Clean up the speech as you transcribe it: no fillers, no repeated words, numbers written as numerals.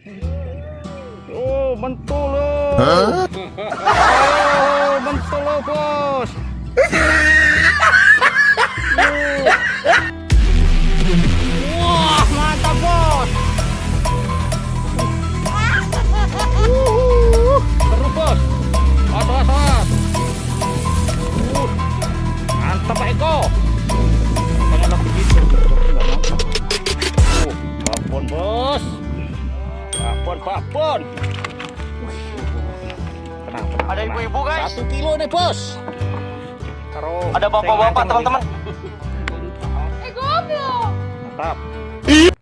Oh, mantul lo. Oh, mantul lo, bos. Wah, mantap, bos. Seru, bos. Awas. Mantap, Pak Eko. Makanya lah begitu. Babon, bos. Babon. Tenang. Ada ibu-ibu, guys. 1 kilo nih, bos. Ada bapak-bapak, teman-teman. Mantap.